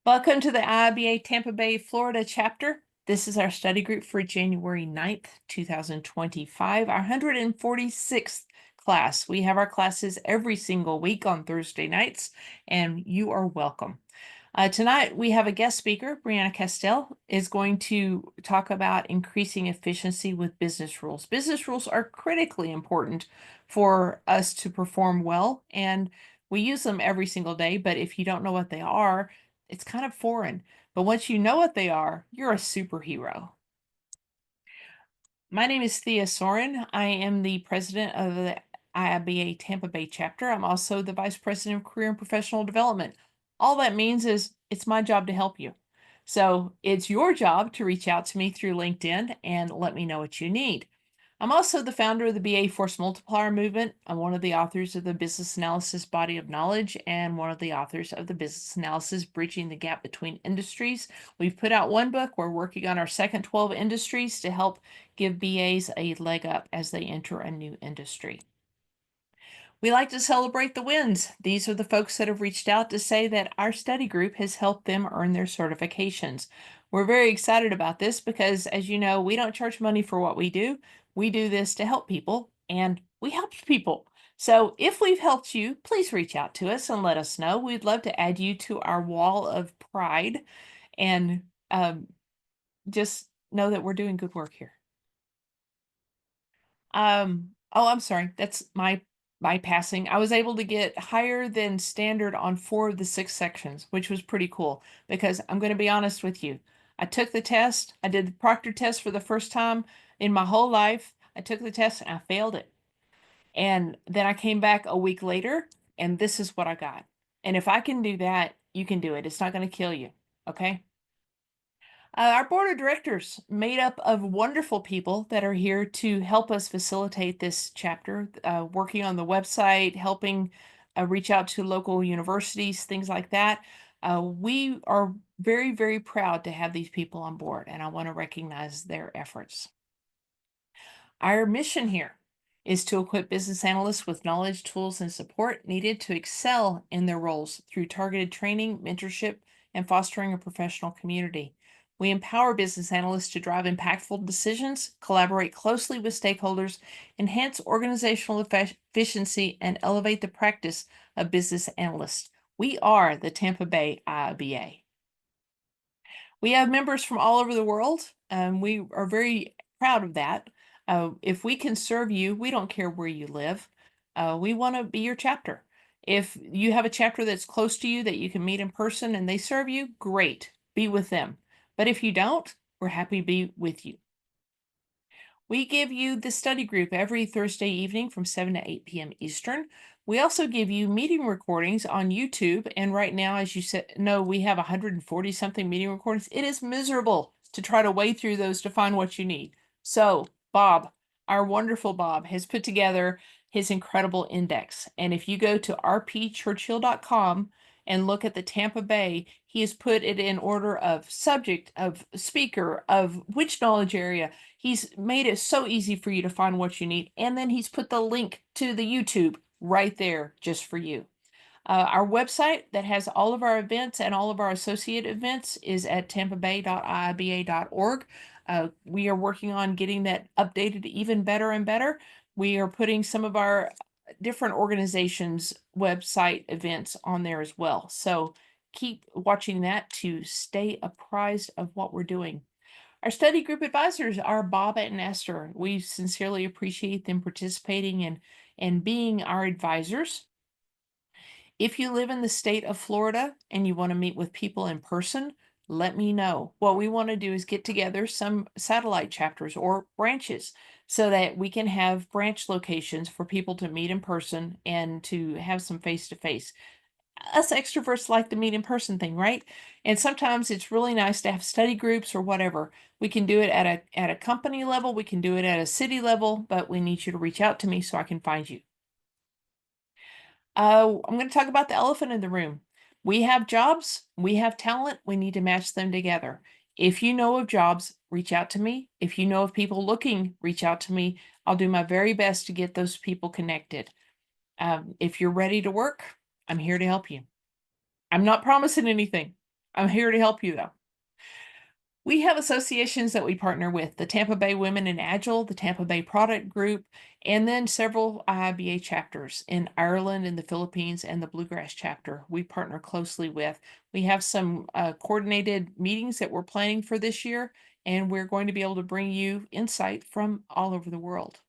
Welcome to the IIBA Tampa Bay, Florida chapter. This is our study group for January 9th, 2025, our 146th class. We have our classes every single week on Thursday nights, and you are welcome. Tonight, we have a guest speaker. Breanne Casteel is going to talk about increasing efficiency with business rules. Business rules are critically important for us to perform well, and we use them every single day, but if you don't know what they are, it's kind of foreign. But once you know what they are, you're a superhero. My name is Thea Soren. I am the president of the IIBA Tampa Bay chapter. I'm also the vice president of career and professional development. All that means is it's my job to help you. So it's your job to reach out to me through LinkedIn and let me know what you need. I'm also the founder of the BA Force Multiplier Movement. I'm one of the authors of the Business Analysis Body of Knowledge and one of the authors of the Business Analysis Bridging the Gap Between Industries. We've put out one book. We're working on our second 12 industries to help give BAs a leg up as they enter a new industry. We like to celebrate the wins. These are the folks that have reached out to say that our study group has helped them earn their certifications. We're very excited about this because, as you know, we don't charge money for what we do. We do this to help people, and we help people. So if we've helped you, please reach out to us and let us know. We'd love to add you to our wall of pride and just know that we're doing good work here. Oh, I'm sorry. That's my passing. I was able to get higher than standard on 4 of the 6 sections, which was pretty cool because I'm going to be honest with you. I took the test. I did the proctor test for the first time in my whole life. I took the test and I failed it. And then I came back a week later and this is what I got. And if I can do that, you can do it. It's not going to kill you. Okay? Our board of directors made up of wonderful people that are here to help us facilitate this chapter, working on the website, helping reach out to local universities, things like that. We are very, very proud to have these people on board, and I want to recognize their efforts. Our mission here is to equip business analysts with knowledge, tools, and support needed to excel in their roles through targeted training, mentorship, and fostering a professional community. We empower business analysts to drive impactful decisions, collaborate closely with stakeholders, enhance organizational efficiency, and elevate the practice of business analysts. We are the Tampa Bay IIBA. We have members from all over the world, and we are very proud of that. If we can serve you, we don't care where you live. We want to be your chapter. If you have a chapter that's close to you that you can meet in person and they serve you, great, be with them. But if you don't, we're happy to be with you. We give you the study group every Thursday evening from 7 to 8 p.m. Eastern. We also give you meeting recordings on YouTube. And right now, as you said, no, we have 140 something meeting recordings. It is miserable to try to wade through those to find what you need. So Bob, our wonderful Bob, has put together his incredible index. And if you go to rpchurchill.com and look at the Tampa Bay, he has put it in order of subject, of speaker, of which knowledge area. He's made it so easy for you to find what you need. And then he's put the link to the YouTube right there just for you. Our website that has all of our events and all of our associate events is at TampaBay.IIBA.org. We are working on getting that updated even better and better. We are putting some of our different organizations' website events on there as well. So keep watching that to stay apprised of what we're doing. Our study group advisors are Bob and Esther. We sincerely appreciate them participating and being our advisors. If you live in the state of Florida and you want to meet with people in person, let me know. What we want to do is get together some satellite chapters or branches so that we can have branch locations for people to meet in person and to have some face-to-face. Us extroverts like the meet in person thing, right? And sometimes it's really nice to have study groups or whatever. We can do it at a company level, we can do it at a city level, but we need you to reach out to me so I can find you. I'm going to talk about the elephant in the room. We have jobs, we have talent, we need to match them together. If you know of jobs, reach out to me. If you know of people looking, reach out to me. I'll do my very best to get those people connected. If you're ready to work, I'm here to help you. I'm not promising anything. I'm here to help you though. We have associations that we partner with, the Tampa Bay Women in Agile, the Tampa Bay Product Group, and then several IIBA chapters in Ireland and the Philippines and the Bluegrass chapter we partner closely with. We have some coordinated meetings that we're planning for this year, and we're going to be able to bring you insight from all over the world.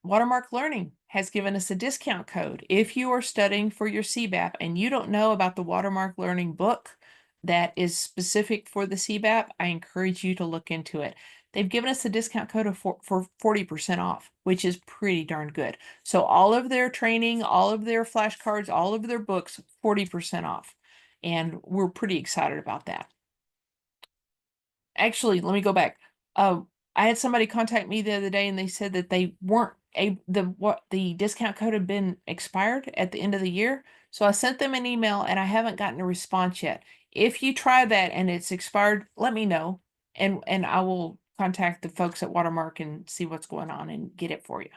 Watermark Learning has given us a discount code. If you are studying for your CBAP and you don't know about the Watermark Learning book that is specific for the CBAP, I encourage you to look into it. They've given us a discount code of for 40% off, which is pretty darn good. So all of their training, all of their flashcards, all of their books, 40% off. And we're pretty excited about that. Actually, let me go back. I had somebody contact me the other day and they said that they weren't the discount code had been expired at the end of the year. So I sent them an email and I haven't gotten a response yet. If you try that and it's expired, let me know and I will contact the folks at Watermark and see what's going on and get it for you.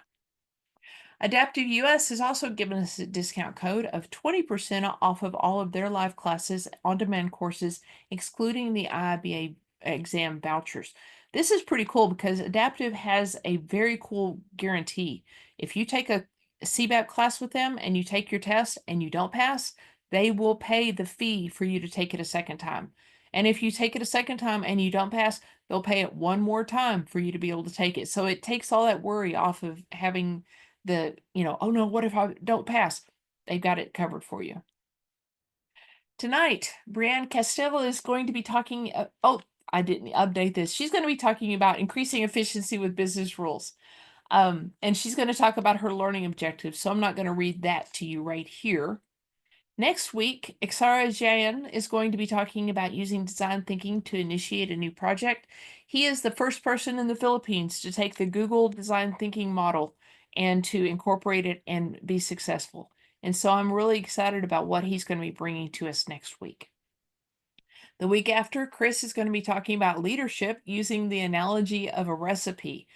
Adaptive US has also given us a discount code of 20% off of all of their live classes, on-demand courses, excluding the IIBA exam vouchers. This is pretty cool because Adaptive has a very cool guarantee. If you take a CBAP class with them and you take your test and you don't pass, they will pay the fee for you to take it a second time. And if you take it a second time and you don't pass, they'll pay it one more time for you to be able to take it. So it takes all that worry off of having oh no, what if I don't pass? They've got it covered for you. Tonight, Breanne Casteel is going to be talking, I didn't update this. She's going to be talking about increasing efficiency with business rules. And she's going to talk about her learning objectives. So I'm not going to read that to you right here. Next week, Iksara Jayan is going to be talking about using design thinking to initiate a new project. He is the first person in the Philippines to take the Google design thinking model and to incorporate it and be successful. And so I'm really excited about what he's going to be bringing to us next week. The week after, Chris is going to be talking about leadership using the analogy of a recipe,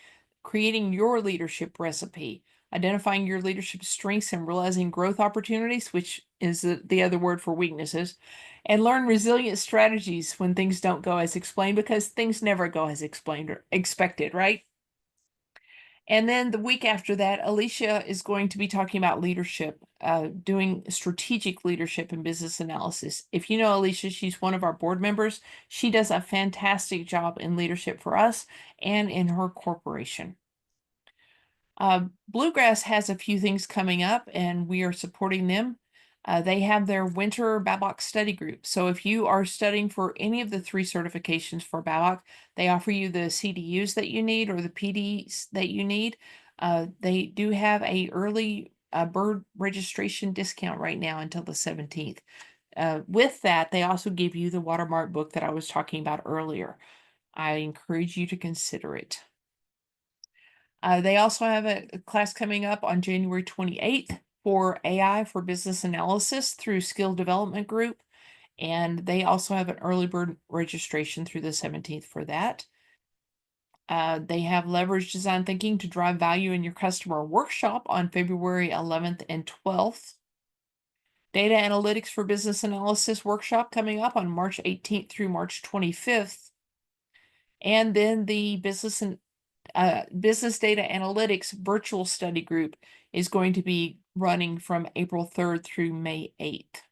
creating your leadership recipe, identifying your leadership strengths and realizing growth opportunities, which is the other word for weaknesses, and learn resilient strategies when things don't go as explained, because things never go as explained or expected, right? And then the week after that, Alicia is going to be talking about leadership, doing strategic leadership and business analysis. If you know Alicia, she's one of our board members. She does a fantastic job in leadership for us and in her corporation. Bluegrass has a few things coming up and we are supporting them. They have their winter BABOK study group. So if you are studying for any of the 3 certifications for BABOK, they offer you the CDUs that you need or the PDs that you need. They do have a early bird registration discount right now until the 17th. With that, they also give you the Watermark book that I was talking about earlier. I encourage you to consider it. They also have a class coming up on January 28th for AI for business analysis through Skill Development Group. And they also have an early bird registration through the 17th for that. They have Leverage Design Thinking to Drive Value in Your Customer workshop on February 11th and 12th. Data Analytics for Business Analysis workshop coming up on March 18th through March 25th. And then the Business Data Analytics virtual study group is going to be running from April 3rd through May 8th.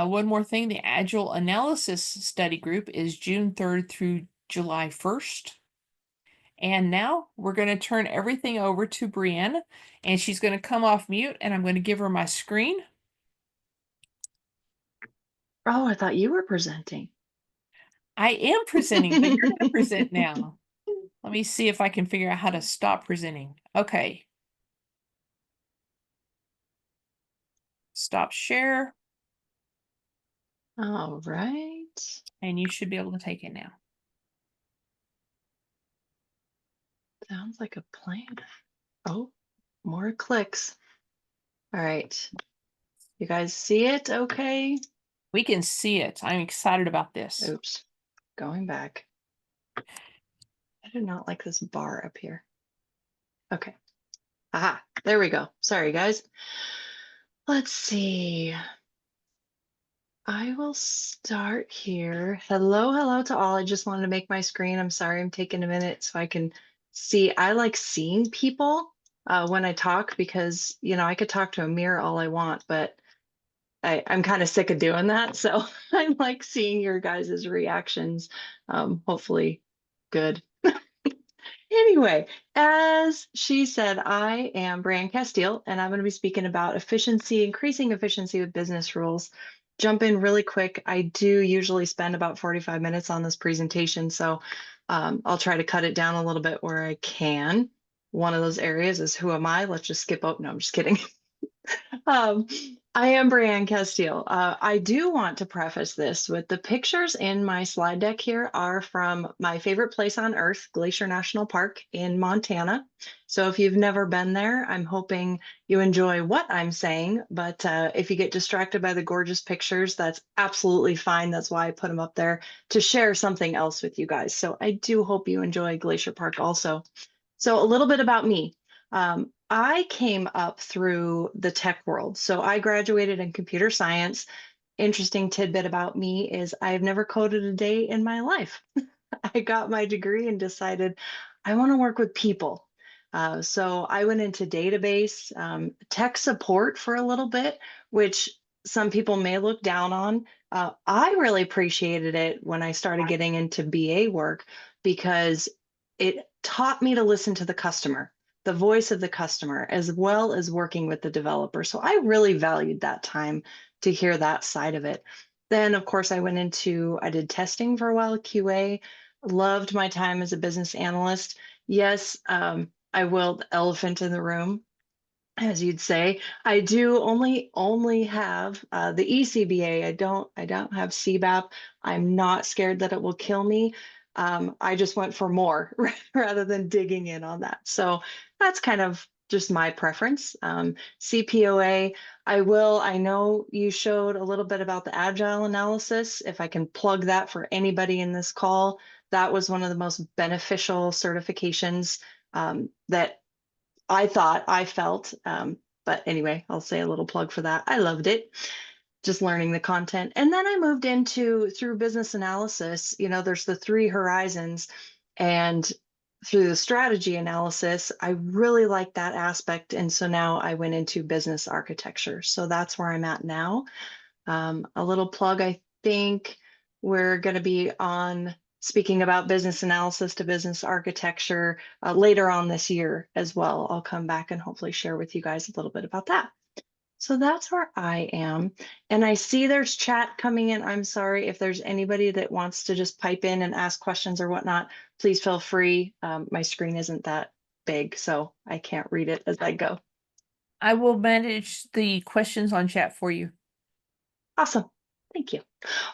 One more thing, the Agile Analysis study group is June 3rd through July 1st. And now we're going to turn everything over to Breanne, and she's going to come off mute, and I'm going to give her my screen. Oh, I thought you were presenting. I am presenting, but you're going to present now. Let me see if I can figure out how to stop presenting. Okay. Stop share. All right. And you should be able to take it now. Sounds like a plan. Oh, more clicks. All right. You guys see it okay? We can see it. I'm excited about this. Oops. Going back. I do not like this bar up here. Okay. Aha, there we go. Sorry, guys. Let's see. I will start here. Hello to all. I just wanted to make my screen. I'm sorry, I'm taking a minute so I can see. I like seeing people when I talk because, I could talk to a mirror all I want, but I'm kind of sick of doing that. So I like seeing your guys' reactions. Hopefully good. Anyway, as she said, I am Breanne Casteel, and I'm going to be speaking about efficiency, increasing efficiency with business rules. Jump in really quick. I do usually spend about 45 minutes on this presentation, so I'll try to cut it down a little bit where I can. One of those areas is who am I? Let's just skip. Oh, no, I'm just kidding. Um, I am Breanne Casteel. I do want to preface this with the pictures in my slide deck here are from my favorite place on earth, Glacier National Park in Montana. So if you've never been there, I'm hoping you enjoy what I'm saying. But if you get distracted by the gorgeous pictures, that's absolutely fine. That's why I put them up there to share something else with you guys. So I do hope you enjoy Glacier Park also. So a little bit about me. I came up through the tech world. So I graduated in computer science. Interesting tidbit about me is I've never coded a day in my life. I got my degree and decided I want to work with people. So I went into database, tech support for a little bit, which some people may look down on. I really appreciated it when I started getting into BA work because it taught me to listen to the customer, the voice of the customer, as well as working with the developer. So I really valued that time to hear that side of it. Then, of course, I did testing for a while, QA. Loved my time as a business analyst. Yes, I will, the elephant in the room, as you'd say. I do only have the ECBA. I don't have CBAP. I'm not scared that it will kill me. I just went for more rather than digging in on that. So that's kind of just my preference. CPOA, I know you showed a little bit about the agile analysis. If I can plug that for anybody in this call, that was one of the most beneficial certifications that I felt. But anyway, I'll say a little plug for that. I loved it, just learning the content. And then I moved into through business analysis. There's the three horizons. And through the strategy analysis, I really like that aspect. And so now I went into business architecture. So that's where I'm at now. A little plug, I think we're going to be on speaking about business analysis to business architecture later on this year as well. I'll come back and hopefully share with you guys a little bit about that. So that's where I am. And I see there's chat coming in. I'm sorry if there's anybody that wants to just pipe in and ask questions or whatnot, please feel free. My screen isn't that big, so I can't read it as I go. I will manage the questions on chat for you. Awesome. Thank you.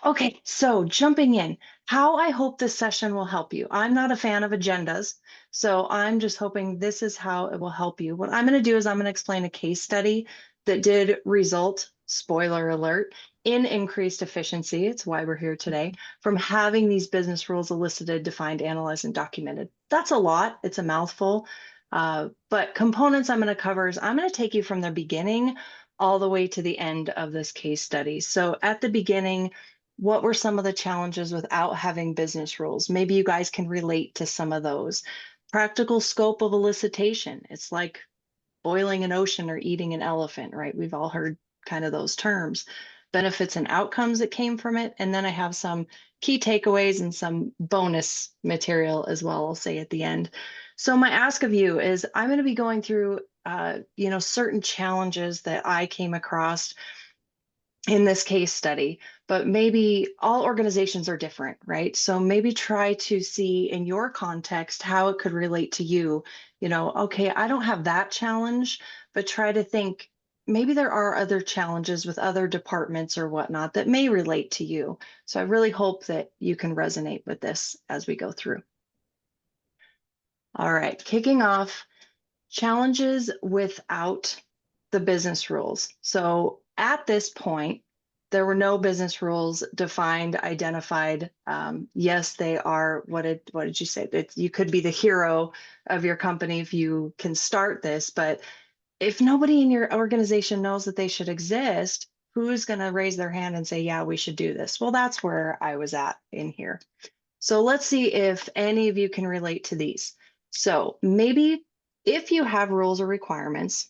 Okay, so jumping in, how I hope this session will help you. I'm not a fan of agendas, so I'm just hoping this is how it will help you. What I'm going to do is I'm going to explain a case study that did result, spoiler alert, in increased efficiency. It's why we're here today, from having these business rules elicited, defined, analyzed, and documented. That's a lot. It's a mouthful. But components I'm going to cover is I'm going to take you from the beginning all the way to the end of this case study. So at the beginning, what were some of the challenges without having business rules? Maybe you guys can relate to some of those. Practical scope of elicitation. It's like boiling an ocean or eating an elephant, right? We've all heard kind of those terms. Benefits and outcomes that came from it. And then I have some key takeaways and some bonus material as well, I'll say at the end. So my ask of you is I'm going to be going through certain challenges that I came across in this case study, but maybe all organizations are different, right? So maybe try to see in your context how it could relate to you. Okay, I don't have that challenge, but try to think maybe there are other challenges with other departments or whatnot that may relate to you. So I really hope that you can resonate with this as we go through. All right, kicking off. Challenges without the business rules. So at this point, there were no business rules defined, identified. Yes, they are. What did you say? That you could be the hero of your company if you can start this, but if nobody in your organization knows that they should exist, who's going to raise their hand and say, yeah, we should do this? Well, that's where I was at in here. So let's see if any of you can relate to these. So maybe if you have rules or requirements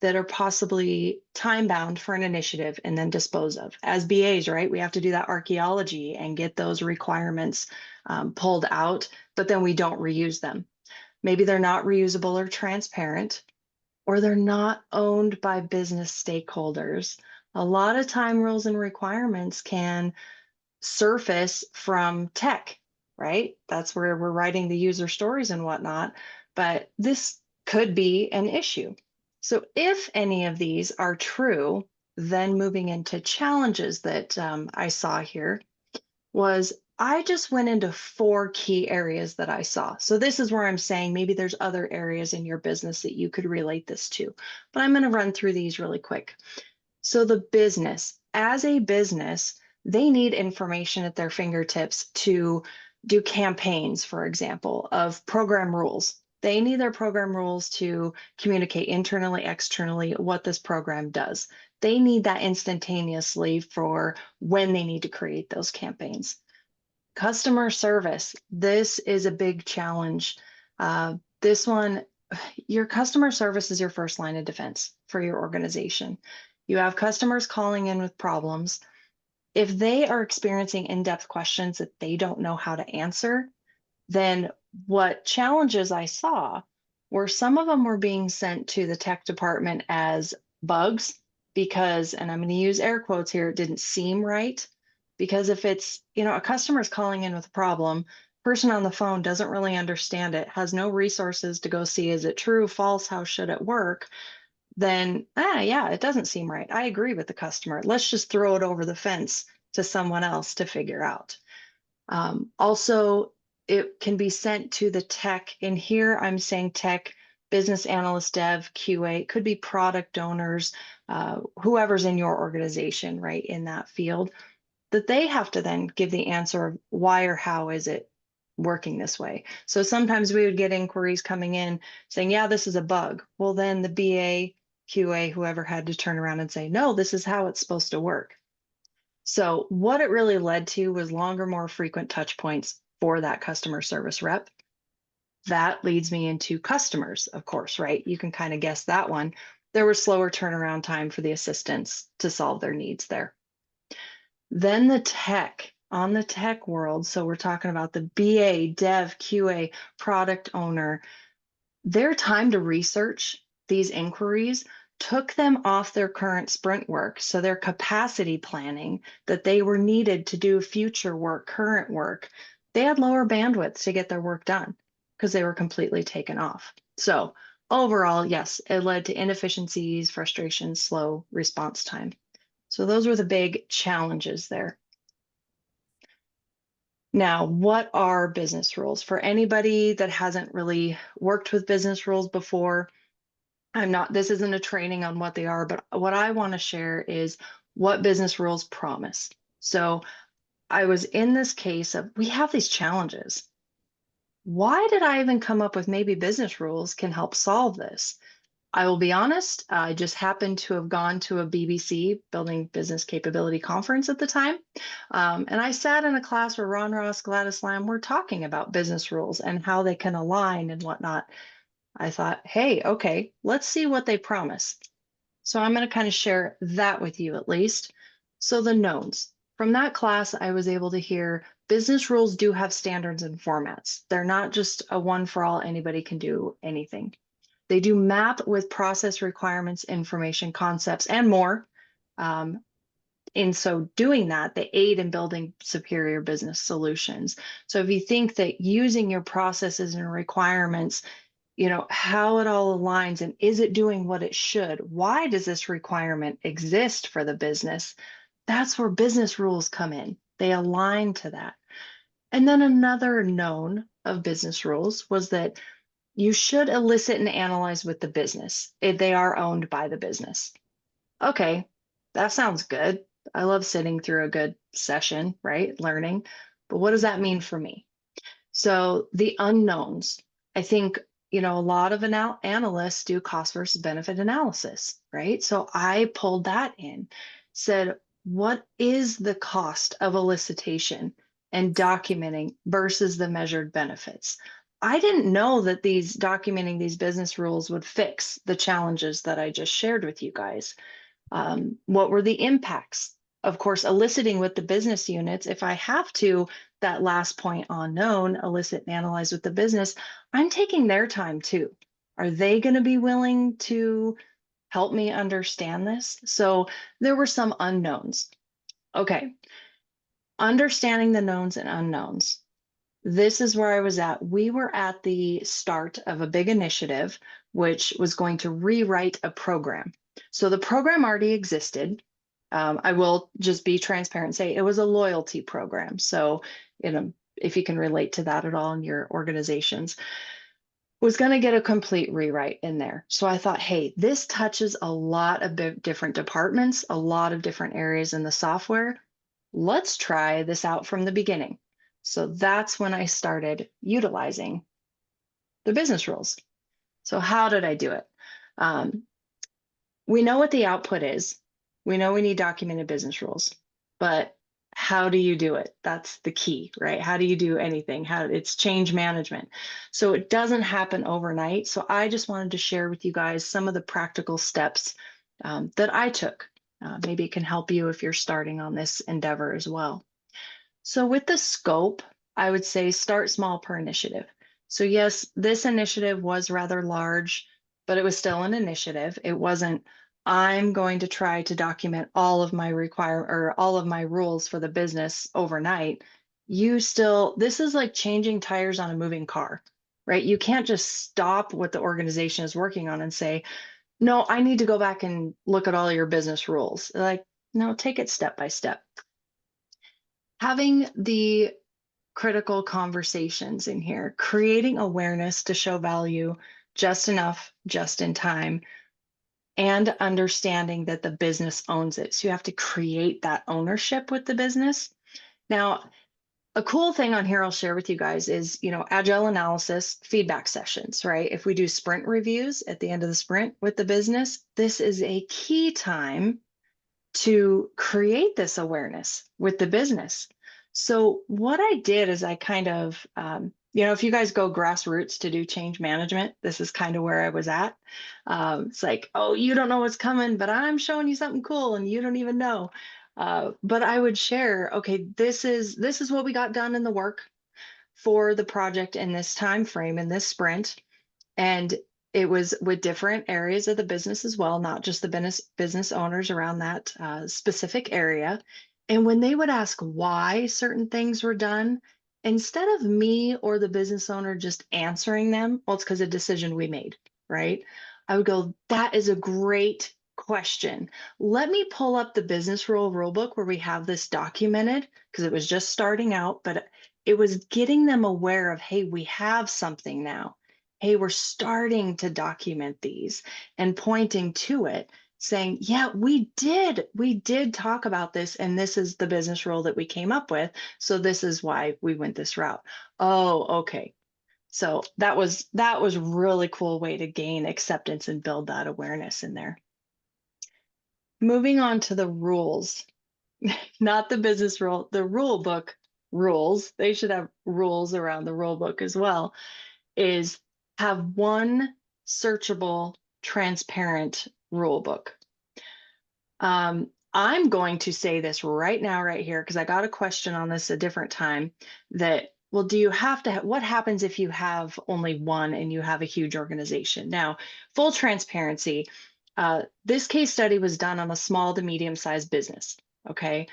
that are possibly time bound for an initiative and then dispose of. As BAs, right? We have to do that archaeology and get those requirements pulled out, but then we don't reuse them. Maybe they're not reusable or transparent, or they're not owned by business stakeholders. A lot of time rules and requirements can surface from tech, right? That's where we're writing the user stories and whatnot. But this could be an issue. So if any of these are true, then moving into challenges that I saw here was I just went into 4 key areas that I saw. So this is where I'm saying maybe there's other areas in your business that you could relate this to, but I'm going to run through these really quick. So the business, as a business, they need information at their fingertips to do campaigns, for example, of program rules. They need their program rules to communicate internally, externally what this program does. They need that instantaneously for when they need to create those campaigns. Customer service, this is a big challenge. This one, your customer service is your first line of defense for your organization. You have customers calling in with problems. If they are experiencing in-depth questions that they don't know how to answer, then what challenges I saw were some of them were being sent to the tech department as bugs because, and I'm going to use air quotes here, it didn't seem right. Because if it's, a customer's calling in with a problem, person on the phone doesn't really understand it, has no resources to go see, is it true, false, how should it work? Then, yeah, it doesn't seem right. I agree with the customer. Let's just throw it over the fence to someone else to figure out. Also, it can be sent to the tech. In here, I'm saying tech, business analyst, dev, QA, it could be product owners, whoever's in your organization, right, in that field, that they have to then give the answer of why or how is it working this way. So sometimes we would get inquiries coming in saying, yeah, this is a bug. Well, then the BA, QA, whoever had to turn around and say, no, this is how it's supposed to work. So what it really led to was longer, more frequent touch points for that customer service rep. That leads me into customers, of course, right? You can kind of guess that one. There was slower turnaround time for the assistants to solve their needs there. Then the tech, on the tech world, so we're talking about the BA, dev, QA, product owner, their time to research these inquiries took them off their current sprint work. So their capacity planning that they were needed to do future work, current work, they had lower bandwidth to get their work done because they were completely taken off. So overall, yes, it led to inefficiencies, frustration, slow response time. So those were the big challenges there. Now, what are business rules? For anybody that hasn't really worked with business rules before, this isn't a training on what they are, but what I want to share is what business rules promise. So I was in this case of, we have these challenges. Why did I even come up with maybe business rules can help solve this? I will be honest, I just happened to have gone to a BBC Building Business Capability conference at the time. And I sat in a class where Ron Ross, Gladys Lamb were talking about business rules and how they can align and whatnot. I thought, hey, okay, let's see what they promise. So I'm going to kind of share that with you at least. So the knowns. From that class, I was able to hear business rules do have standards and formats. They're not just a one for all, anybody can do anything. They do map with process requirements, information, concepts, and more. In so doing that, they aid in building superior business solutions. So if you think that using your processes and requirements, how it all aligns and is it doing what it should? Why does this requirement exist for the business? That's where business rules come in. They align to that. And then another known of business rules was that you should elicit and analyze with the business if they are owned by the business. Okay, that sounds good. I love sitting through a good session, right? Learning. But what does that mean for me? So the unknowns, I think, a lot of analysts do cost versus benefit analysis, right? So I pulled that in. said, what is the cost of elicitation and documenting versus the measured benefits? I didn't know that these documenting these business rules would fix the challenges that I just shared with you guys. What were the impacts? Of course, eliciting with the business units, if I have to, that last point on known, elicit and analyze with the business, I'm taking their time too. Are they going to be willing to help me understand this? So there were some unknowns. Okay, understanding the knowns and unknowns. This is where I was at. We were at the start of a big initiative, which was going to rewrite a program. So the program already existed. I will just be transparent and say it was a loyalty program. So, if you can relate to that at all in your organizations, was going to get a complete rewrite in there. So I thought, hey, this touches a lot of different departments, a lot of different areas in the software. Let's try this out from the beginning. So that's when I started utilizing the business rules. So how did I do it? Um, we know what the output is. We know we need documented business rules, but how do you do it? That's the key, right? How do you do anything? How it's change management. So it doesn't happen overnight. So I just wanted to share with you guys some of the practical steps that I took. Maybe it can help you if you're starting on this endeavor as well. So with the scope, I would say start small per initiative. So yes, this initiative was rather large, but it was still an initiative. It wasn't, I'm going to try to document all of my all of my rules for the business overnight. This is like changing tires on a moving car, right? You can't just stop what the organization is working on and say, no, I need to go back and look at all your business rules. Like, no, take it step by step. Having the critical conversations in here, creating awareness to show value just enough, just in time, and understanding that the business owns it. So you have to create that ownership with the business. Now, a cool thing on here I'll share with you guys is, agile analysis, feedback sessions, right? If we do sprint reviews at the end of the sprint with the business, this is a key time to create this awareness with the business. So what I did is I kind of, if you guys go grassroots to do change management, this is kind of where I was at. It's like, oh, you don't know what's coming, but I'm showing you something cool and you don't even know. But I would share, okay, this is what we got done in the work for the project in this time frame in this sprint. And it was with different areas of the business as well, not just the business owners around that specific area. And when they would ask why certain things were done, instead of me or the business owner just answering them, well, it's because of a decision we made, right? I would go, that is a great question. Let me pull up the business rule book where we have this documented because it was just starting out, but it was getting them aware of, hey, we have something now. Hey, we're starting to document these and pointing to it, saying, yeah, we did talk about this, and this is the business rule that we came up with. So this is why we went this route. Oh, okay. So that was really cool way to gain acceptance and build that awareness in there. Moving on to the rules, not the business rule, the rule book rules. They should have rules around the rule book as well. Is have one searchable, transparent rule book. I'm going to say this right now, right here, because I got a question on this a different time that, well, do you have to, what happens if you have only one and you have a huge organization? Now, full transparency, this case study was done on a small to medium-sized business, okay?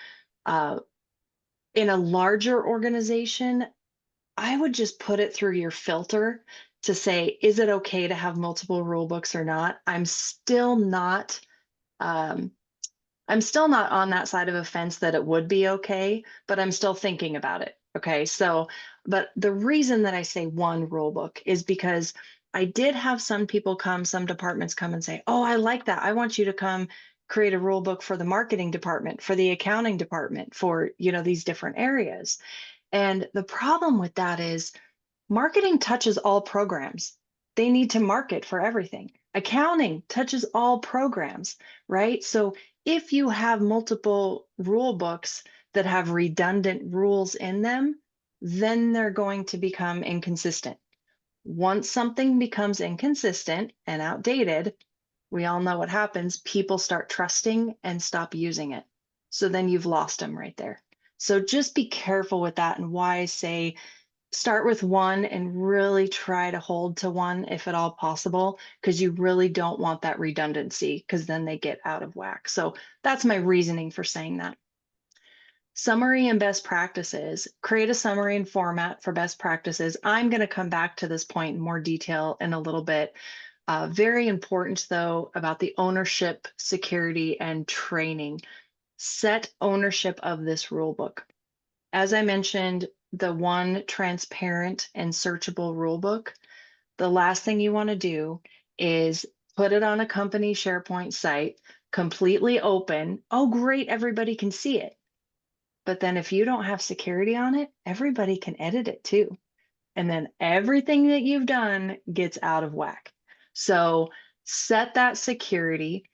In a larger organization, I would just put it through your filter to say, is it okay to have multiple rule books or not? Um, I'm still not on that side of a fence that it would be okay, but I'm still thinking about it. Okay. So, but the reason that I say one rule book is because I did have some departments come and say, oh, I like that. I want you to come create a rule book for the marketing department, for the accounting department, for, these different areas. And the problem with that is marketing touches all programs. They need to market for everything. Accounting touches all programs, right? So if you have multiple rule books that have redundant rules in them, then they're going to become inconsistent. Once something becomes inconsistent and outdated, we all know what happens. People start trusting and stop using it. So then you've lost them right there. So just be careful with that, and why I say start with one and really try to hold to one if at all possible, because you really don't want that redundancy, because then they get out of whack. So that's my reasoning for saying that. Summary and best practices. Create a summary and format for best practices. I'm going to come back to this point in more detail in a little bit. Very important, though, about the ownership, security, and training. Set ownership of this rule book. As I mentioned, the one transparent and searchable rule book, the last thing you want to do is put it on a company SharePoint site, completely open. Oh, great, everybody can see it. But then if you don't have security on it, everybody can edit it too. And then everything that you've done gets out of whack. So set that security.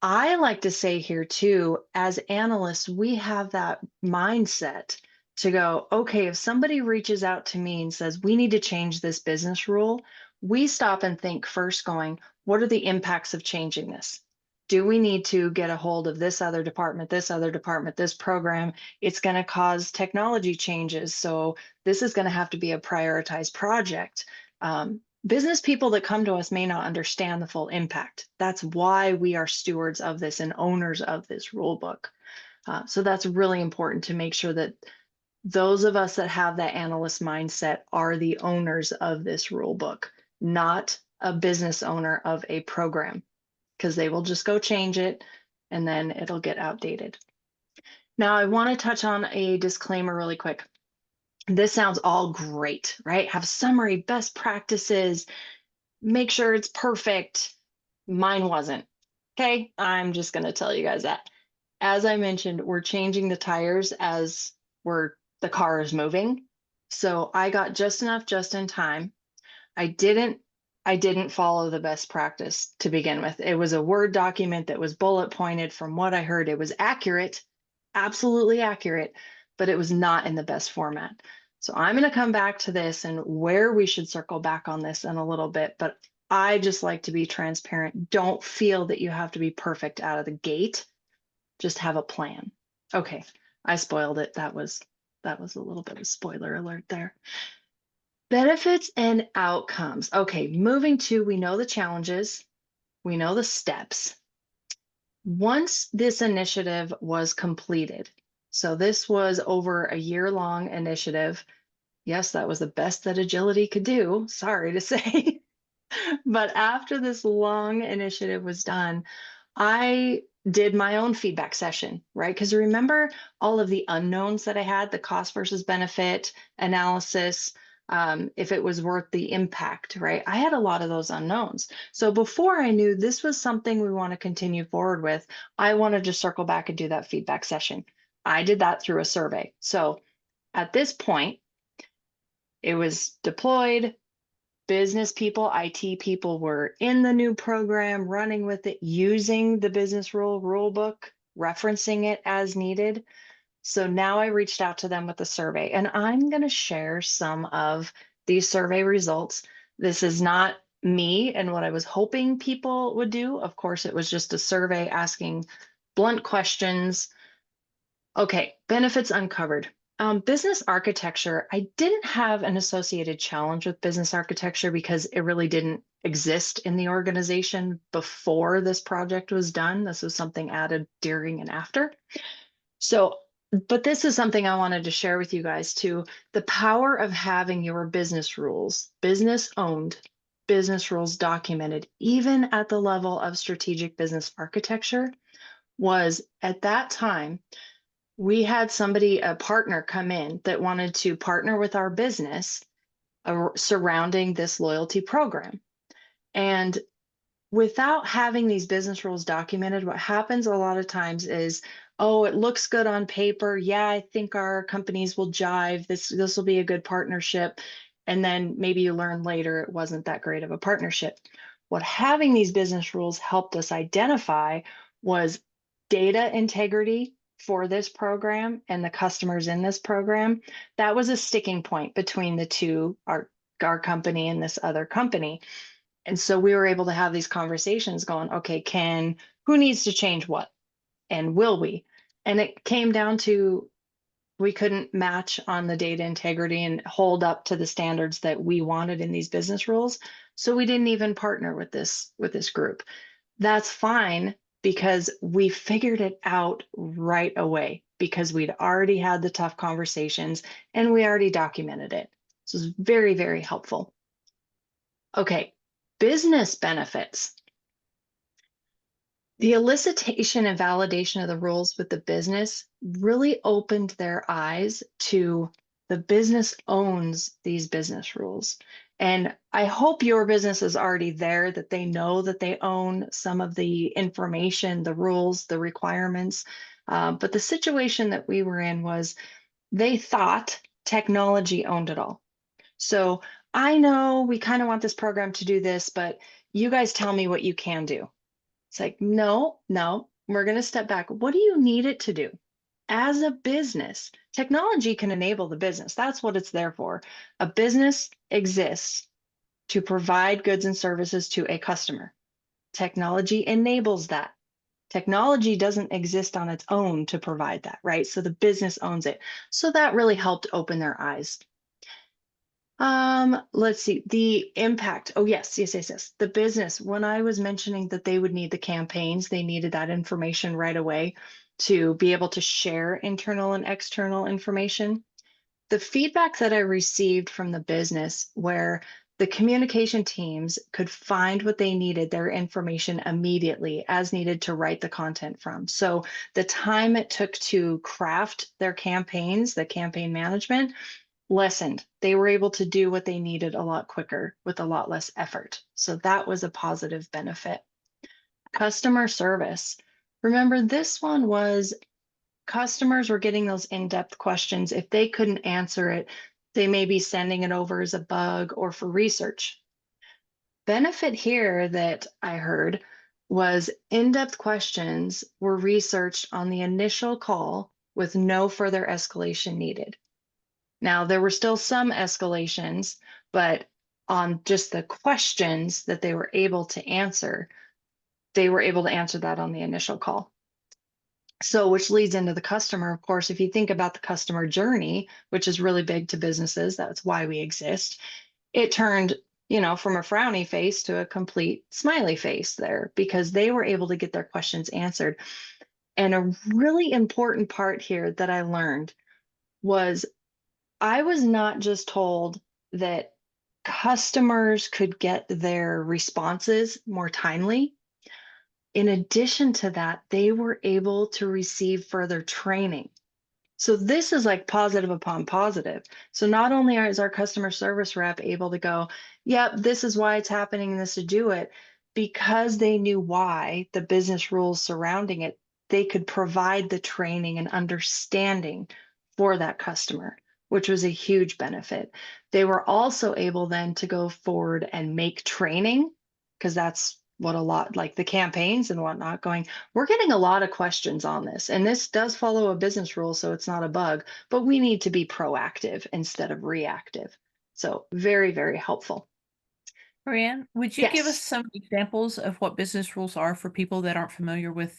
I like to say here too, as analysts, we have that mindset to go, okay, if somebody reaches out to me and says, we need to change this business rule, we stop and think first, going, what are the impacts of changing this? Do we need to get a hold of this other department, this program? It's going to cause technology changes. So this is going to have to be a prioritized project. Business people that come to us may not understand the full impact. That's why we are stewards of this and owners of this rule book. So that's really important to make sure that those of us that have that analyst mindset are the owners of this rule book, not a business owner of a program, because they will just go change it and then it'll get outdated. Now, I want to touch on a disclaimer really quick. This sounds all great, right? Have summary, best practices, make sure it's perfect. Mine wasn't. Okay, I'm just going to tell you guys that. As I mentioned, we're changing the tires as the car is moving. So I got just enough just in time. I didn't I didn't follow the best practice to begin with. It was a Word document that was bullet pointed. From what I heard, it was accurate, absolutely accurate, but it was not in the best format. So I'm going to come back to this and where we should circle back on this in a little bit, but I just like to be transparent. Don't feel that you have to be perfect out of the gate. Just have a plan. Okay, I spoiled it. That was a little bit of spoiler alert there. Benefits and outcomes. Okay, moving to, we know the challenges, we know the steps. Once this initiative was completed, so this was over a year-long initiative. Yes, that was the best that agility could do, sorry to say. But after this long initiative was done, I did my own feedback session, right? Because remember all of the unknowns that I had, the cost versus benefit analysis, if it was worth the impact, right? I had a lot of those unknowns. So before I knew this was something we want to continue forward with, I wanted to circle back and do that feedback session. I did that through a survey. So at this point, it was deployed. Business people, IT people were in the new program, running with it, using the business rule book, referencing it as needed. So now I reached out to them with a survey, and I'm going to share some of these survey results. This is not me and what I was hoping people would do. Of course, it was just a survey asking blunt questions. Okay, benefits uncovered. Business architecture, I didn't have an associated challenge with business architecture because it really didn't exist in the organization before this project was done. This was something added during and after. So, but this is something I wanted to share with you guys too. The power of having your business rules, business owned business rules documented, even at the level of strategic business architecture, was at that time we had somebody, a partner, come in that wanted to partner with our business surrounding this loyalty program. And without having these business rules documented, what happens a lot of times is, oh, it looks good on paper. Yeah, I think our companies will jive. This will be a good partnership. And then maybe you learn later it wasn't that great of a partnership. What having these business rules helped us identify was data integrity for this program and the customers in this program. That was a sticking point between the two, our company and this other company. And so we were able to have these conversations going, okay, who needs to change what? And will we? And it came down to we couldn't match on the data integrity and hold up to the standards that we wanted in these business rules. So we didn't even partner with this group. That's fine because we figured it out right away because we'd already had the tough conversations and we already documented it. So it's very, very helpful. Okay, business benefits. The elicitation and validation of the rules with the business really opened their eyes to the business owns these business rules. And I hope your business is already there, that they know that they own some of the information, the rules, the requirements. But the situation that we were in was they thought technology owned it all. So I know we kind of want this program to do this, but you guys tell me what you can do. It's like, no, we're going to step back. What do you need it to do? As a business, technology can enable the business. That's what it's there for. A business exists to provide goods and services to a customer. Technology enables that. Technology doesn't exist on its own to provide that, right? So the business owns it. So that really helped open their eyes. Let's see, the impact. Oh, yes. The business, when I was mentioning that they would need the campaigns, they needed that information right away to be able to share internal and external information. The feedback that I received from the business where the communication teams could find what they needed, their information immediately as needed to write the content from. So the time it took to craft their campaigns, the campaign management, lessened. They were able to do what they needed a lot quicker with a lot less effort. So that was a positive benefit. Customer service. Remember, this one was customers were getting those in-depth questions. If they couldn't answer it, they may be sending it over as a bug or for research. Benefit here that I heard was in-depth questions were researched on the initial call with no further escalation needed. Now, there were still some escalations, but on just the questions that they were able to answer, they were able to answer that on the initial call. So, which leads into the customer. Of course, if you think about the customer journey, which is really big to businesses, that's why we exist. It turned, from a frowny face to a complete smiley face there because they were able to get their questions answered. And a really important part here that I learned was I was not just told that customers could get their responses more timely. In addition to that, they were able to receive further training. So this is like positive upon positive. So not only is our customer service rep able to go, yep, this is why it's happening and this to do it, because they knew why, the business rules surrounding it, they could provide the training and understanding for that customer, which was a huge benefit. They were also able then to go forward and make training, because that's what a lot like the campaigns and whatnot going, we're getting a lot of questions on this, and this does follow a business rule, so it's not a bug, but we need to be proactive instead of reactive. So very, very helpful. Breanne, would you give us Yes, some examples of what business rules are for people that aren't familiar with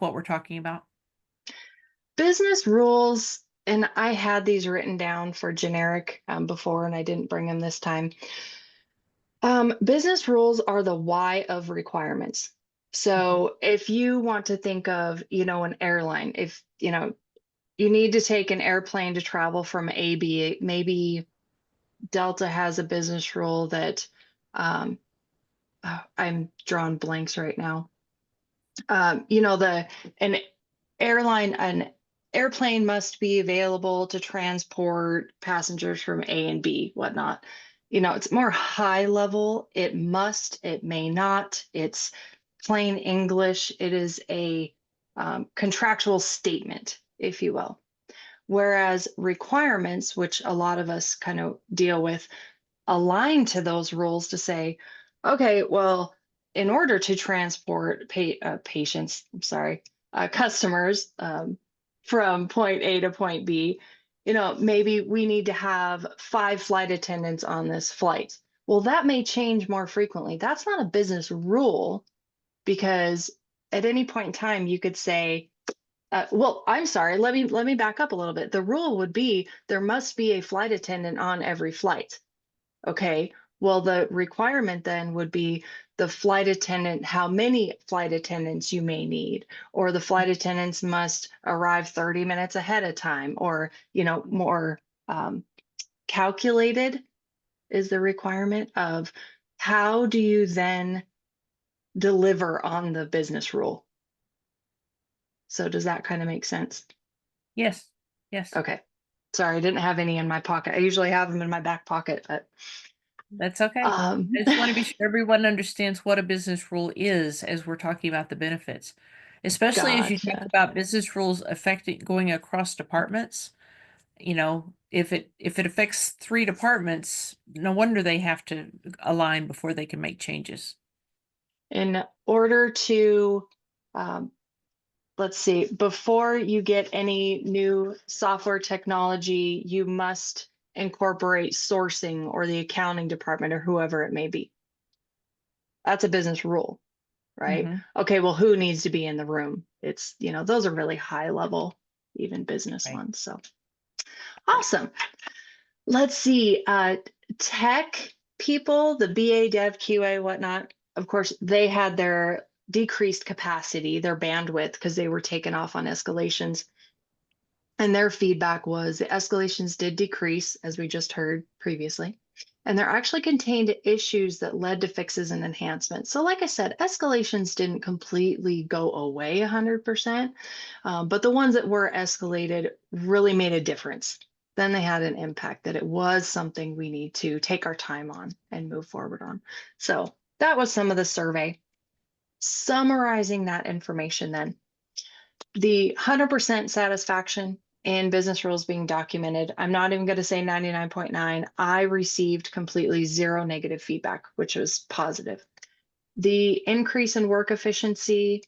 what we're talking about? business rules, and I had these written down for generic before, and I didn't bring them this time. Business rules are the why of requirements. Mhm. So if you want to think of, an airline, if, you need to take an airplane to travel from AB, maybe Delta has a business rule that I'm drawing blanks right now. An an airplane must be available to transport passengers from A and B, whatnot. It's more high level. It must, it may not. It's plain English. It is a contractual statement, if you will. Whereas requirements, which a lot of us kind of deal with, align to those rules to say, Okay, well, in order to transport patients, I'm sorry, customers from point A to point B, maybe we need to have 5 flight attendants on this flight. Well, that may change more frequently. That's not a business rule because at any point in time you could say, well, I'm sorry, let me back up a little bit. The rule would be there must be a flight attendant on every flight. Okay. Well, the requirement then would be the flight attendant, how many flight attendants you may need, or the flight attendants must arrive 30 minutes ahead of time, or, more um, calculated is the requirement of how do you then deliver on the business rule? So does that kind of make sense? Yes. Yes. Okay. Sorry, I didn't have any in my pocket. I usually have them in my back pocket, but That's okay. I just want to be sure everyone understands what a business rule is as we're talking about the benefits, especially as you talk gotcha. about business rules affecting going across departments. If it affects 3 departments, no wonder they have to align before they can make changes. In order to, um, let's see, before you get any new software technology, you must incorporate sourcing or the accounting department or whoever it may be. That's a business rule, right? Hmm. Okay, well, who needs to be in the room? It's, those are really high level, even business Right. ones. So Right. awesome. Let's see, tech people, the BA, Dev, QA, whatnot, of course, they had their decreased capacity, their bandwidth, because they were taken off on escalations. And their feedback was the escalations did decrease, as we just heard previously. And there actually contained issues that led to fixes and enhancements. So, like I said, escalations didn't completely go away 100%, but the ones that were escalated really made a difference. Then they had an impact that it was something we need to take our time on and move forward on. So, that was some of the survey. Summarizing that information, then the 100% satisfaction in business rules being documented. I'm not even going to say 99.9. I received completely zero negative feedback, which was positive. The increase in work efficiency,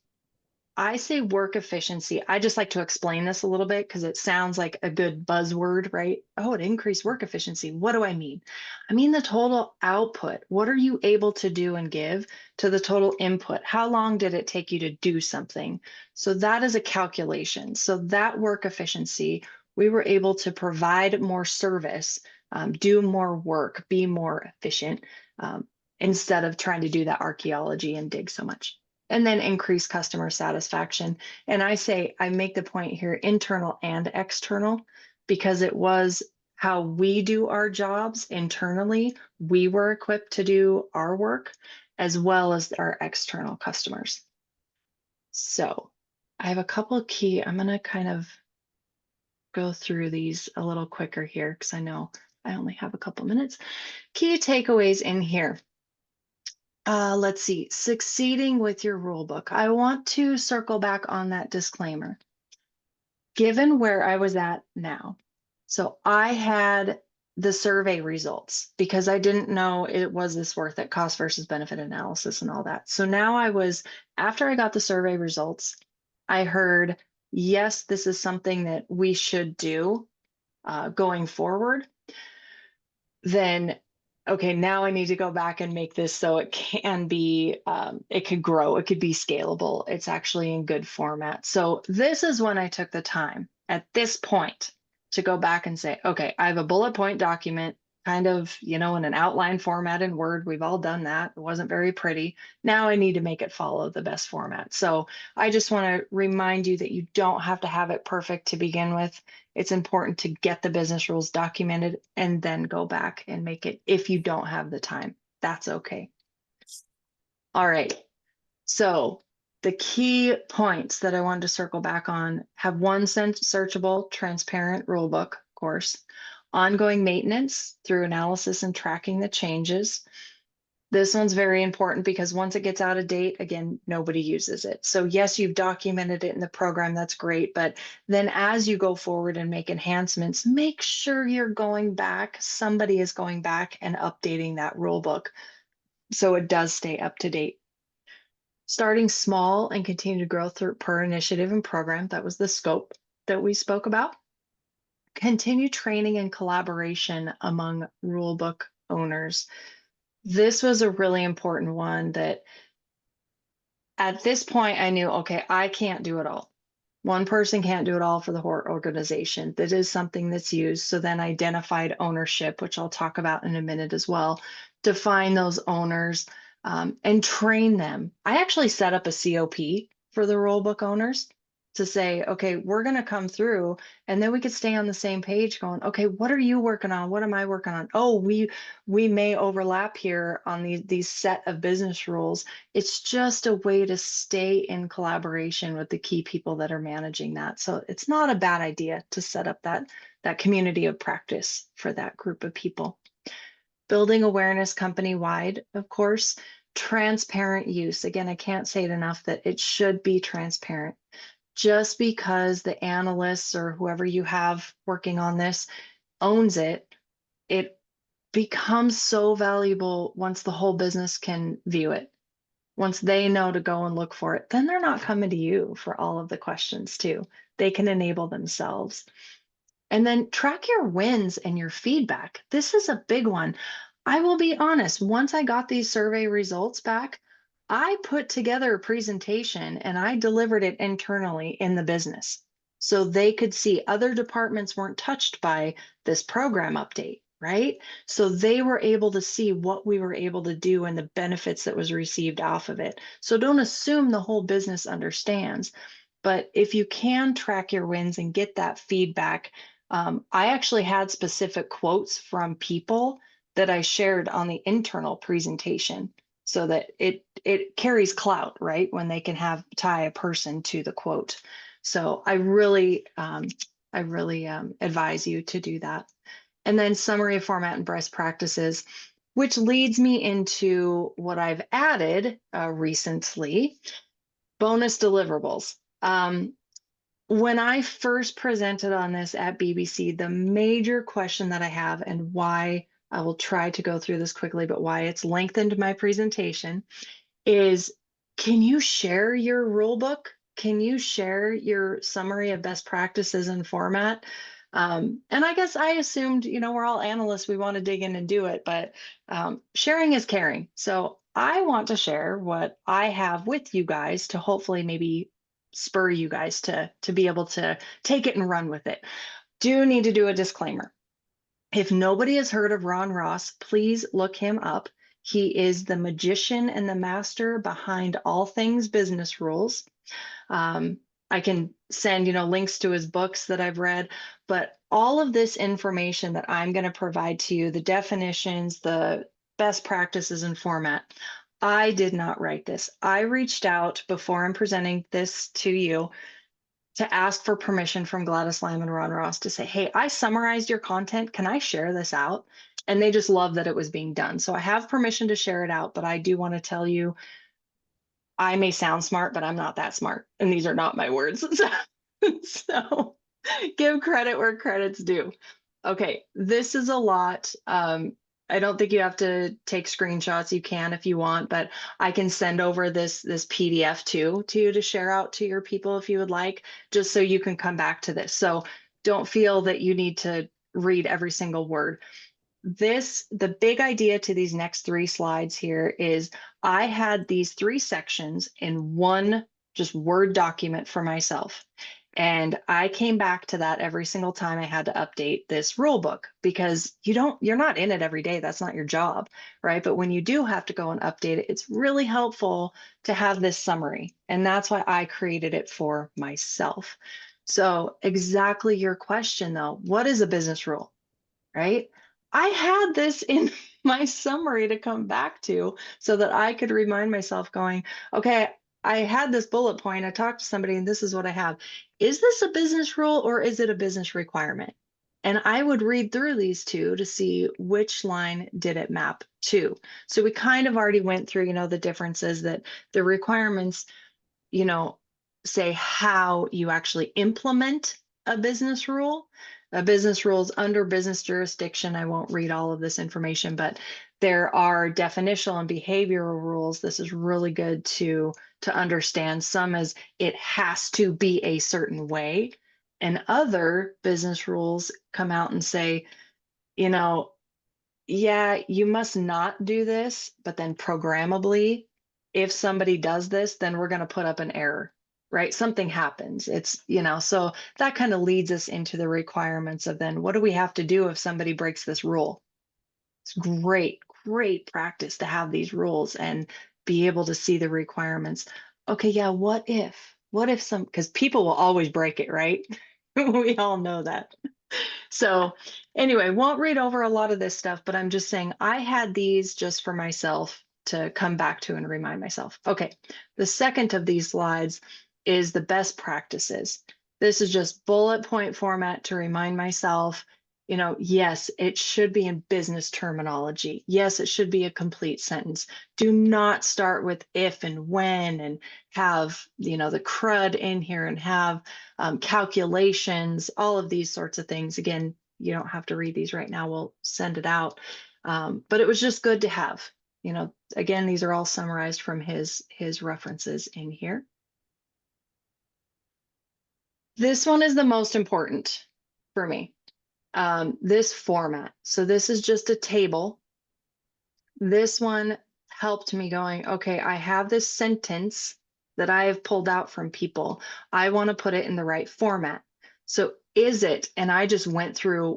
I say work efficiency. I just like to explain this a little bit because it sounds like a good buzzword, right? Oh, it increased work efficiency. What do I mean? I mean the total output. What are you able to do and give to the total input? How long did it take you to do something? So that is a calculation. So that work efficiency, we were able to provide more service, do more work, be more efficient, instead of trying to do that archaeology and dig so much, and then increase customer satisfaction. And I make the point here, internal and external, because it was how we do our jobs internally. We were equipped to do our work as well as our external customers. So I have a couple of key, I'm going to kind of go through these a little quicker here because I know I only have a couple minutes. Key takeaways in here. Let's see, succeeding with your rule book. I want to circle back on that disclaimer. Given where I was at now, so I had the survey results because I didn't know it was this worth it, cost versus benefit analysis and all that. So now after I got the survey results, I heard, yes, this is something that we should do going forward. Then okay, now I need to go back and make this so it can be, it could grow, it could be scalable. It's actually in good format. So this is when I took the time at this point to go back and say, okay, I have a bullet point document, kind of, in an outline format in Word. We've all done that. It wasn't very pretty. Now I need to make it follow the best format. So I just want to remind you that you don't have to have it perfect to begin with. It's important to get the business rules documented and then go back and make it if you don't have the time. That's okay. All right. So the key points that I wanted to circle back on have one searchable, transparent rulebook, of course, ongoing maintenance through analysis and tracking the changes. This one's very important because once it gets out of date, again, nobody uses it. So yes, you've documented it in the program, that's great. But then as you go forward and make enhancements, make sure you're going back, somebody is going back and updating that rule book. so it does stay up to date. Starting small and continue to grow through per initiative and program. That was the scope that we spoke about. Continue training and collaboration among rulebook owners. This was a really important one that at this point I knew, okay, I can't do it all. One person can't do it all for the whole organization. That is something that's used. So then identified ownership, which I'll talk about in a minute as well. Define those owners and train them. I actually set up a COP for the rulebook owners to say, okay, we're going to come through, and then we could stay on the same page going, okay, what are you working on? What am I working on? Oh, we may overlap here on these set of business rules. It's just a way to stay in collaboration with the key people that are managing that. So it's not a bad idea to set up that community of practice for that group of people. Building awareness company-wide, of course. Transparent use. Again, I can't say it enough that it should be transparent. Just because the analysts or whoever you have working on this owns it, it becomes so valuable once the whole business can view it. Once they know to go and look for it, then they're not coming to you for all of the questions too. They can enable themselves. And then track your wins and your feedback. This is a big one. I will be honest, once I got these survey results back, I put together a presentation and I delivered it internally in the business so they could see other departments weren't touched by this program update, right? So they were able to see what we were able to do and the benefits that was received off of it. So don't assume the whole business understands. But if you can track your wins and get that feedback, I actually had specific quotes from people that I shared on the internal presentation so that it carries clout, right? When they can have tie a person to the quote. So I really advise you to do that. And then summary of format and best practices, which leads me into what I've added recently, bonus deliverables. When I first presented on this at BBC, the major question that I have and why I will try to go through this quickly, but why it's lengthened my presentation is, can you share your rule book? Can you share your summary of best practices and format? And I guess I assumed, we're all analysts, we want to dig in and do it, but sharing is caring. So I want to share what I have with you guys to hopefully maybe spur you guys to be able to take it and run with it. Do need to do a disclaimer. If nobody has heard of Ron Ross, please look him up. He is the magician and the master behind all things business rules. I can send, links to his books that I've read, but all of this information that I'm going to provide to you, the definitions, the best practices and format, I did not write this. I reached out before I'm presenting this to you to ask for permission from Gladys Lam and Ron Ross to say, hey, I summarized your content. Can I share this out? And they just loved that it was being done. So I have permission to share it out, but I do want to tell you, I may sound smart, but I'm not that smart. And these are not my words. So give credit where credit's due. Okay, this is a lot. I don't think you have to take screenshots. You can if you want, but I can send over this PDF too to you to share out to your people if you would like, just so you can come back to this. So don't feel that you need to read every single word. The big idea to these next 3 slides here is I had these 3 sections in one just Word document for myself. And I came back to that every single time I had to update this rule book because you're not in it every day. That's not your job, right? But when you do have to go and update it, it's really helpful to have this summary. And that's why I created it for myself. So exactly your question though, what is a business rule, right? I had this in my summary to come back to so that I could remind myself going, okay, I had this bullet point. I talked to somebody and this is what I have. Is this a business rule or is it a business requirement? And I would read through these 2 to see which line did it map to. So we kind of already went through, the differences that the requirements, you know, say how you actually implement a business rule. A business rule is under business jurisdiction. I won't read all of this information, but There are definitional and behavioral rules. This is really good to understand. Some as it has to be a certain way, and other business rules come out and say, you know, yeah, you must not do this, but then programmably, if somebody does this, then we're going to put up an error, right? Something happens. So that kind of leads us into the requirements of then what do we have to do if somebody breaks this rule? It's great, great practice to have these rules and be able to see the requirements. Okay, yeah, what if? What if because people will always break it, right? We all know that. So, anyway, won't read over a lot of this stuff, but I'm just saying I had these just for myself to come back to and remind myself. Okay, the second of these slides is the best practices. This is just bullet point format to remind myself, yes, it should be in business terminology. Yes, it should be a complete sentence. Do not start with if and when and have, the crud in here and have calculations, all of these sorts of things. Again, you don't have to read these right now. We'll send it out. But it was just good to have. Again, these are all summarized from his references in here. This one is the most important for me. This format. So this is just a table. This one helped me going, okay, I have this sentence that I have pulled out from people. I want to put it in the right format. So is it, and I just went through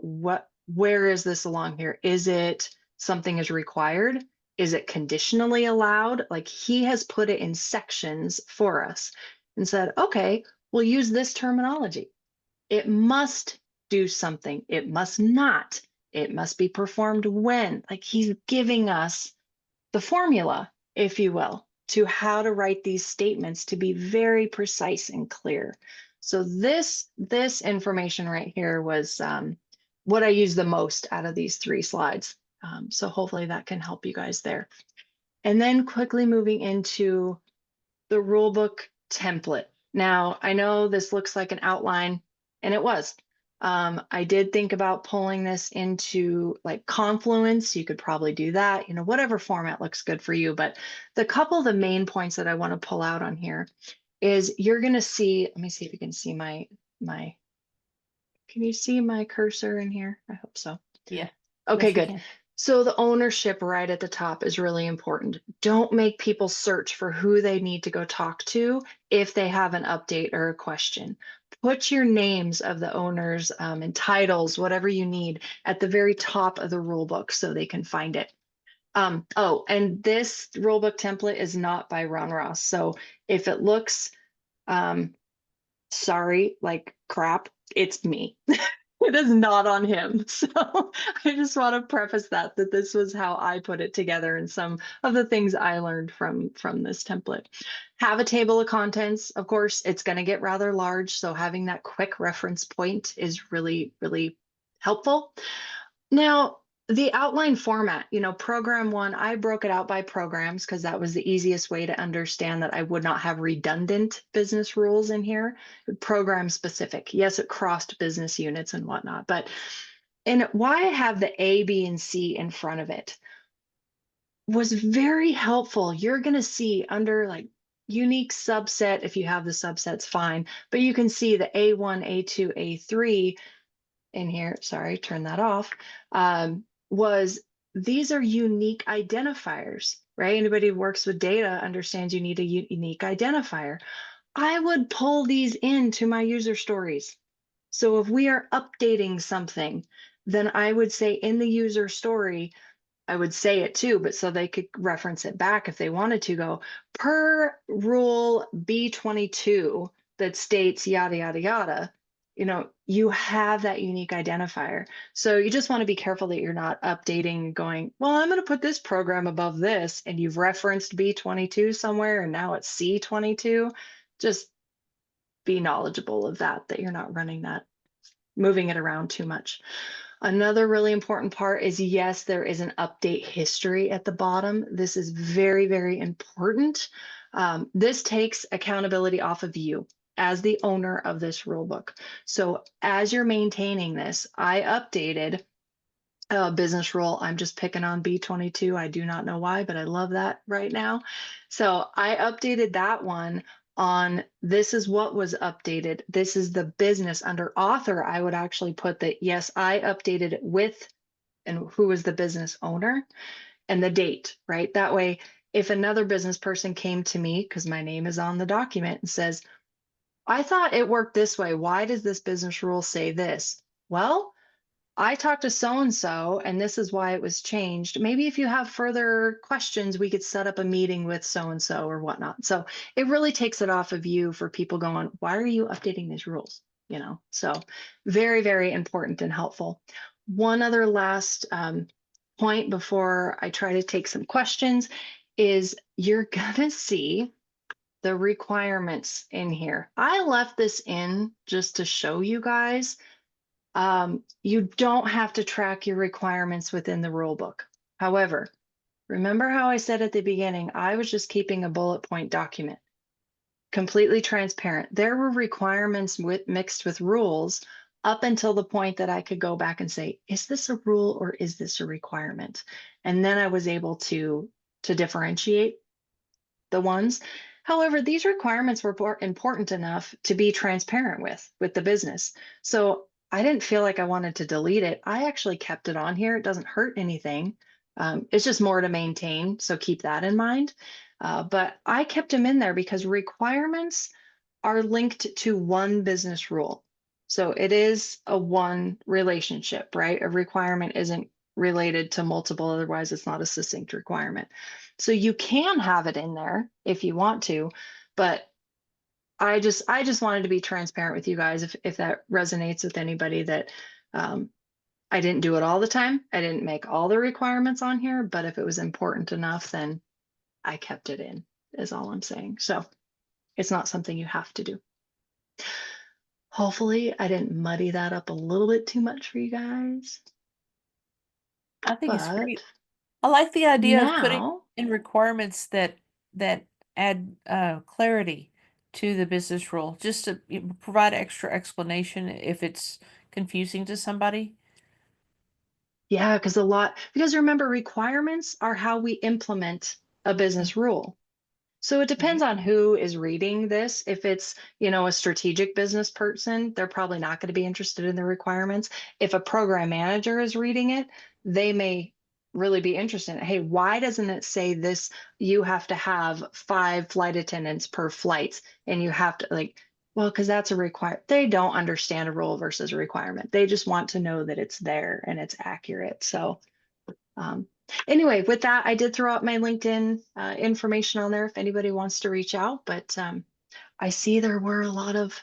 where is this along here? Is it something is required? Is it conditionally allowed? Like he has put it in sections for us and said, okay, we'll use this terminology. It must do something. It must not. It must be performed when. Like he's giving us the formula, if you will, to how to write these statements to be very precise and clear. So this information right here was what I use the most out of these three slides. So hopefully that can help you guys there. And then quickly moving into the rulebook template. Now, I know this looks like an outline, and it was. I did think about pulling this into like Confluence. You could probably do that, whatever format looks good for you. But the couple of the main points that I want to pull out on here is you're going to see, let me see if you can see can you see my cursor in here? I hope so. Yeah. Okay, Yes, we good. can. So the ownership right at the top is really important. Don't make people search for who they need to go talk to if they have an update or a question. Put your names of the owners and titles, whatever you need, at the very top of the rule book so they can find it. And this rulebook template is not by Ron Ross. So if it looks, sorry, like crap, it's me. It is not on him. So I just want to preface that this was how I put it together and some of the things I learned from this template. Have a table of contents. Of course, it's going to get rather large, so having that quick reference point is really, really helpful. Now, the outline format, program one, I broke it out by programs because that was the easiest way to understand that I would not have redundant business rules in here. Program specific. Yes, it crossed business units and whatnot, and why I have the A, B, and C in front of it was very helpful. You're going to see under like unique subset, if you have the subsets, fine, but you can see the A1, A2, A3 in here, sorry, turn that off, was these are unique identifiers, right? Anybody who works with data understands you need a unique identifier. I would pull these into my user stories. So if we are updating something, then I would say in the user story, I would say it too, but so they could reference it back if they wanted to go per rule B22 that states yada, yada, yada. You have that unique identifier. So you just want to be careful that you're not updating going, well, I'm going to put this program above this, and you've referenced B22 somewhere and now it's C22. Just be knowledgeable of that you're not running that, moving it around too much. Another really important part is, yes, there is an update history at the bottom. This is very, very important. This takes accountability off of you as the owner of this rule book. So as you're maintaining this, I updated business rule. I'm just picking on B22. I do not know why, but I love that right now. So I updated that one on this is what was updated. This is the business under author. I would actually put that, yes, I updated it with and who was the business owner and the date, right? That way, if another business person came to me, because my name is on the document and says, I thought it worked this way. Why does this business rule say this? Well, I talked to so and so, and this is why it was changed. Maybe if you have further questions, we could set up a meeting with so and so or whatnot. So it really takes it off of you for people going, why are you updating these rules? You know, so very, very important and helpful. One other last point before I try to take some questions is you're gonna see the requirements in here. I left this in just to show you guys you don't have to track your requirements within the rule book. However, remember how I said at the beginning, I was just keeping a bullet point document, completely transparent. There were requirements mixed with rules up until the point that I could go back and say, is this a rule or is this a requirement? And then I was able to differentiate the ones. However, these requirements were important enough to be transparent with the business. So I didn't feel like I wanted to delete it. I actually kept it on here. It doesn't hurt anything. It's just more to maintain. So keep that in mind. But I kept them in there because requirements are linked to one business rule. So it is a one relationship, right? A requirement isn't related to multiple, otherwise it's not a succinct requirement. So you can have it in there if you want to, but I just wanted to be transparent with you guys if that resonates with anybody that I didn't do it all the time. I didn't make all the requirements on here, but if it was important enough, then I kept it in, is all I'm saying. So it's not something you have to do. Hopefully I didn't muddy that up a little bit too much for you guys. I think it's But great. I like the idea of putting now, in requirements that add clarity to the business rule, just to provide extra explanation if it's confusing to somebody. yeah, because remember, requirements are how we implement a business rule. So it depends Right. on who is reading this. If it's, a strategic business person, they're probably not going to be interested in the requirements. If a program manager is reading it, they may really be interested in it. Hey, why doesn't it say this? You have to have 5 flight attendants per flight, and you have to well, because that's a requirement. They don't understand a rule versus a requirement. They just want to know that it's there and it's accurate. So um, anyway, with that, I did throw out my LinkedIn information on there if anybody wants to reach out. But I see there were a lot of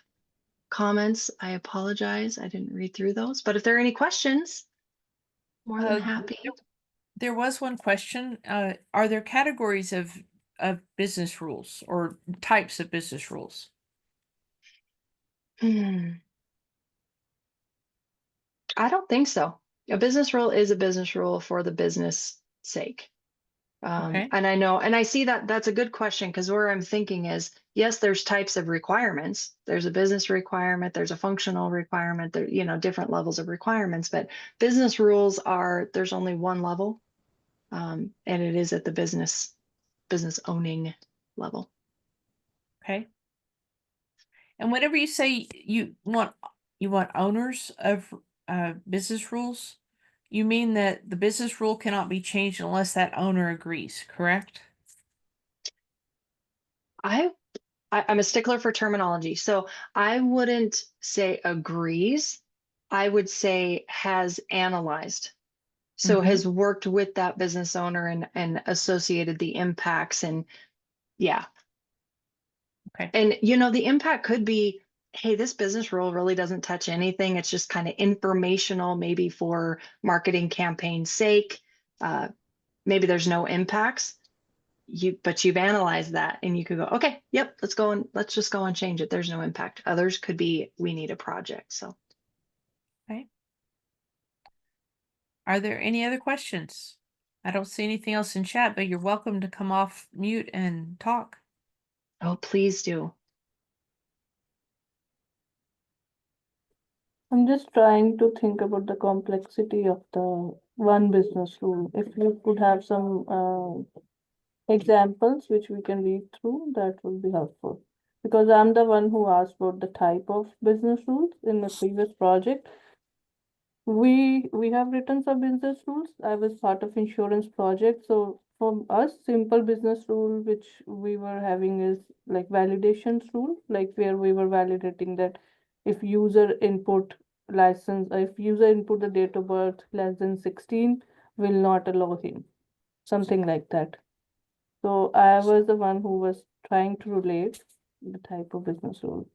comments. I apologize. I didn't read through those. But if there are any questions, more than Uh, happy. there was one question. Are there categories of business rules or types of business rules? Hmm. I don't think so. A business rule is a business rule for the business sake. Okay. And I know, and I see that that's a good question because where I'm thinking is, yes, there's types of requirements. There's a business requirement, there's a functional requirement, there, different levels of requirements, but business rules there's only one level, and it is at the business owning level. Okay. And whenever you say you want owners of business rules, you mean that the business rule cannot be changed unless that owner agrees, correct? I, I'm a stickler for terminology, so I wouldn't say agrees. I would say has analyzed. So Mm-hmm. has worked with that business owner and associated the impacts and yeah. Okay. And the impact could be, hey, this business rule really doesn't touch anything. It's just kind of informational, maybe for marketing campaign sake. Uh, maybe there's no impacts. But you've analyzed that and you could go, okay, yep, let's just go and change it. There's no impact. Others could be, we need a project. So, Okay. Are there any other questions? I don't see anything else in chat, but you're welcome to come off mute and talk. oh, please do. I'm just trying to think about the complexity of the one business rule. If you could have some examples which we can read through, that would be helpful. Because I'm the one who asked about the type of business rules in the previous project. We have written some business rules. I was part of insurance project. So for us, simple business rule which we were having is like validations rule, like where we were validating that if user input if user input the date of birth less than 16, will not allow him. Something like that. So I was the one who was trying to relate the type of business rule.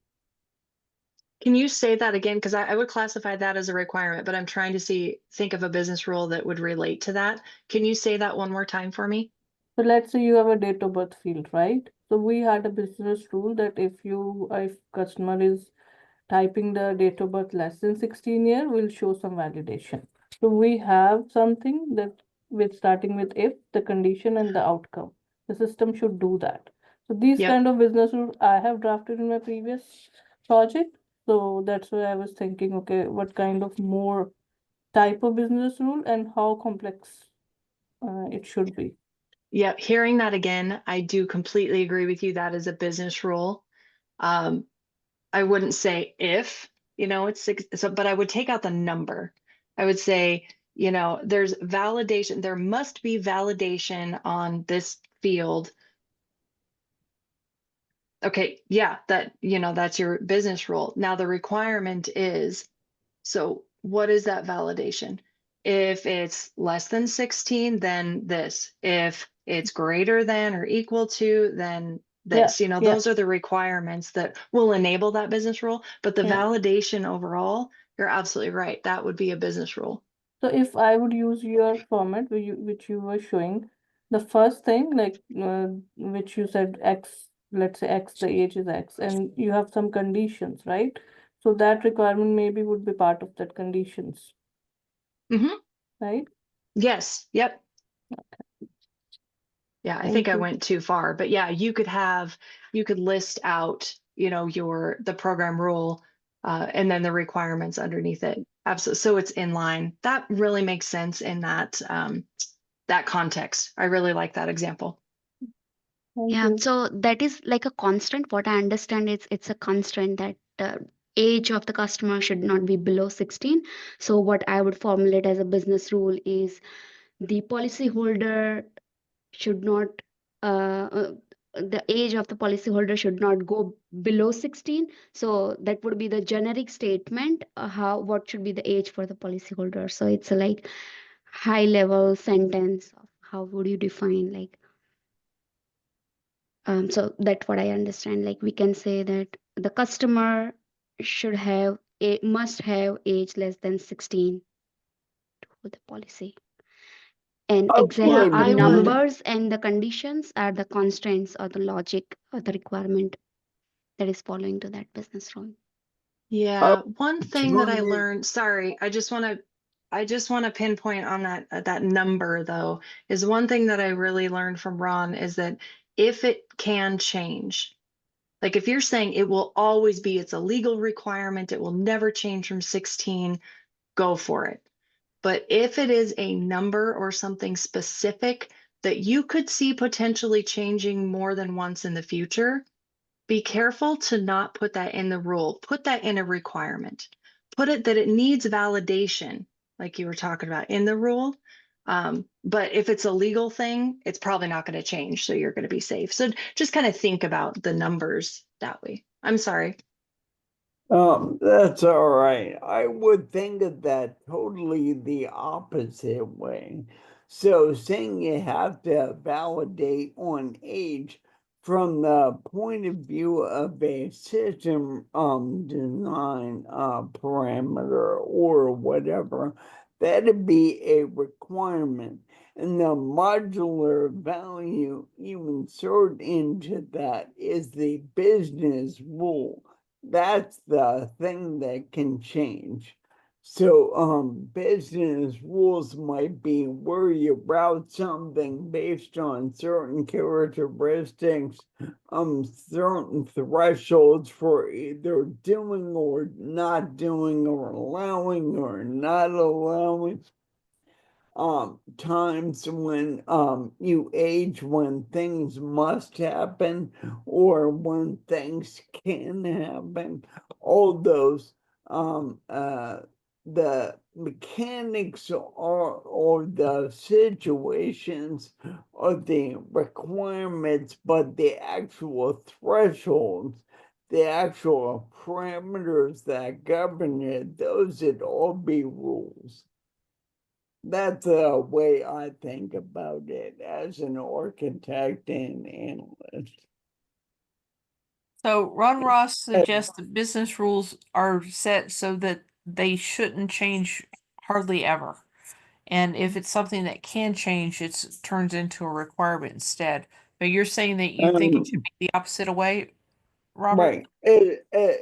Can you say that again? Because I would classify that as a requirement, but I'm trying to think of a business rule that would relate to that. Can you say that one more time for me? So let's say you have a date of birth field, right? So we had a business rule that if customer is typing the date of birth less than 16 year, will show some validation. So we have something that with starting with if, the condition and the outcome. The system should do that. So these Yep. kind of business rules I have drafted in my previous project. So that's why I was thinking, okay, what kind of more type of business rule and how complex it should be. Yep. Hearing that again, I do completely agree with you. That is a business rule. Um, I wouldn't say if, it's six, so, but I would take out the number. I would say, there's validation. There must be validation on this field. Okay. Yeah. That's your business rule. Now the requirement is, so what is that validation? If it's less than 16, then this. If it's greater than or equal to, then Yeah, this. yeah, Those are the requirements that will enable that business rule. But the yeah. validation overall, you're absolutely right. That would be a business rule. So if I would use your format which you were showing, the first thing like which you said X, let's say X, the age is X, and you have some conditions, right? So that requirement maybe would be part of that conditions, Hmm. right? Yes. Yep. Yeah, I think Thank I you. went too far, but yeah, you could list out, the program rule, and then the requirements underneath it. Absolutely. So it's in line. That really makes sense in that context. I really like that example. Thank Yeah, you. so that is like a constant. What I understand is it's a constant that age of the customer should not be below 16. So what I would formulate as a business rule is the policyholder should not the age of the policyholder should not go below 16. So that would be the generic statement. How what should be the age for the policyholder? So it's a like high level sentence of how would you define like so that's what I understand. Like we can say that the customer should have a must have age less than 16 for the policy. And Yeah, exactly the I would. Absolutely. numbers and the conditions are the constraints or the logic or the requirement that is following to that business rule. Yeah, one thing that I Absolutely. learned, sorry, I just want to pinpoint on that number though, is one thing that I really learned from Ron is that if it can change, like if you're saying it will always be, it's a legal requirement, it will never change from 16, go for it. But if it is a number or something specific that you could see potentially changing more than once in the future, be careful to not put that in the rule. Put that in a requirement. Put it that it needs validation, like you were talking about in the rule. But if it's a legal thing, it's probably not going to change. So you're going to be safe. So just kind of think about the numbers that way. I'm sorry. That's all right. I would think of that totally the opposite way. So saying you have to validate on age from the point of view of a system design parameter or whatever, that'd be a requirement. And the modular value you insert into that is the business rule. That's the thing that can change. So, business rules might be where you route something based on certain characteristics, certain thresholds for either doing or not doing, or allowing or not allowing. times when you age, when things must happen or when things can happen. All those the mechanics or the situations or the requirements, but the actual thresholds, the actual parameters that govern it, those would all be rules. That's the way I think about it as an architect and analyst. So Ron Ross suggests that business rules are set so that they shouldn't change hardly ever. And if it's something that can change, it turns into a requirement instead. But you're saying that you think it should be the opposite way, Robert? Right.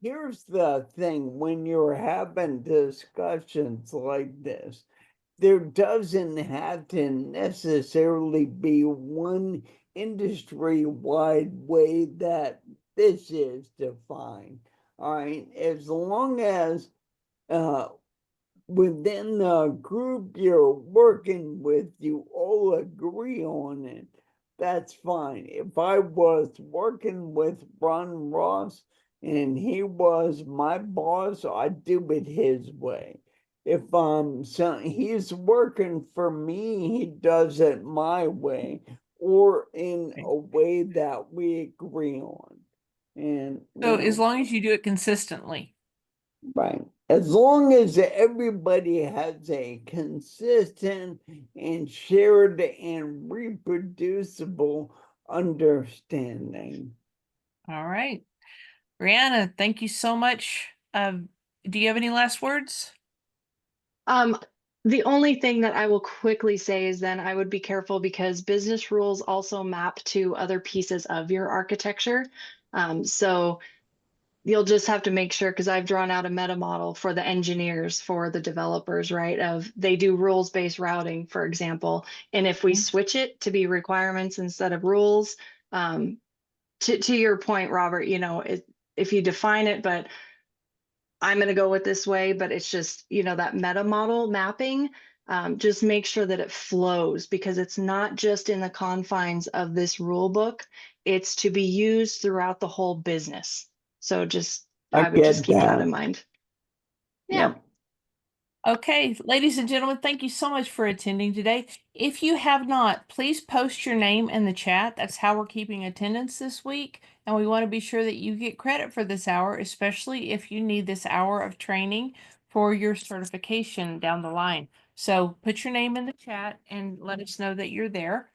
Here's the thing, when you're having discussions like this, there doesn't have to necessarily be one industry-wide way that this is defined. All right, as long as within the group you're working with, you all agree on it, that's fine. If I was working with Ron Ross and he was my boss, I'd do it his way. If so he's working for me, he does it my way or in a way that we agree on. And So as long as you do it consistently. right. As long as everybody has a consistent and shared and reproducible understanding. All right. Brianna, thank you so much. Do you have any last words? The only thing that I will quickly say is then I would be careful because business rules also map to other pieces of your architecture. So you'll just have to make sure, because I've drawn out a meta model for the engineers, for the developers, right? Of they do rules-based routing, for example. And if we switch it to be requirements instead of rules, to your point, Robert, you know, if you define it, but I'm going to go with this way, but it's just, you know, that meta model mapping, just make sure that it flows, because it's not just in the confines of this rule book, it's to be used throughout the whole business. So I would just keep that in mind. Yeah. Okay, ladies and gentlemen, thank you so much for attending today. If you have not, please post your name in the chat. That's how we're keeping attendance this week. And we want to be sure that you get credit for this hour, especially if you need this hour of training for your certification down the line. So put your name in the chat and let us know that you're there.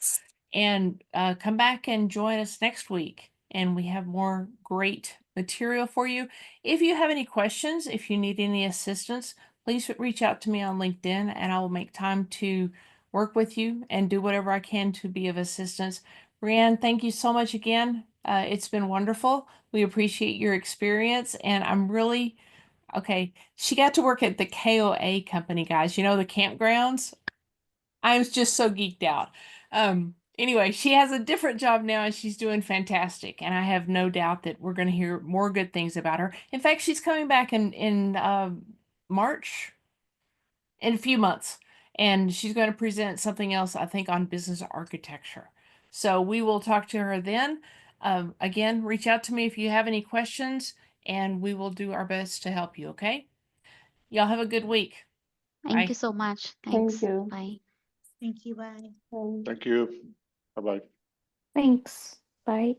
And come back and join us next week. And we have more great material for you. If you have any questions, if you need any assistance, please reach out to me on LinkedIn and I will make time to work with you and do whatever I can to be of assistance. Breanne, thank you so much again. It's been wonderful. We appreciate your experience and I'm really, okay, she got to work at the KOA company, guys. You know, the campgrounds? I was just so geeked out. Anyway, she has a different job now and she's doing fantastic. And I have no doubt that we're going to hear more good things about her. In fact, she's coming back in March, in a few months, and she's going to present something else, I think, on business architecture. So we will talk to her then. Again, reach out to me if you have any questions, and we will do our best to help you, okay? Y'all have a good week. Thank Bye. you so much. Thank Thanks. you. Bye. Thank you. Bye. Bye. Thank you. Bye-bye. Thanks. Bye.